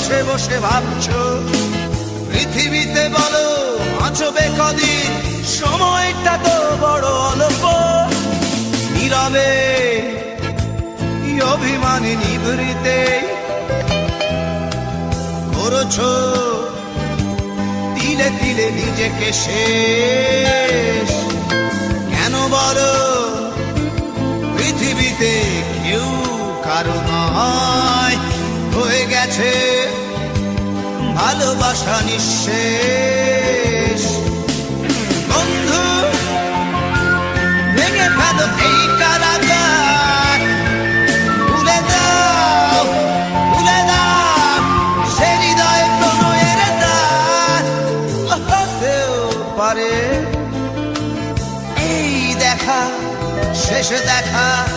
বসে বসে ভাবছো পৃথিবীতে বলো বাঁচবে কদিন, সময়টা তো বড় অল্প। নীরবে অভিমানে নিভৃতে করছো তিলে তিলে নিজেকে শেষ। কেন বলো পৃথিবীতে কেউ কারো নয়, হয়ে গেছে ভালোবাসা নিঃশেষ। বন্ধু ভেঙে ফেলো এই কারা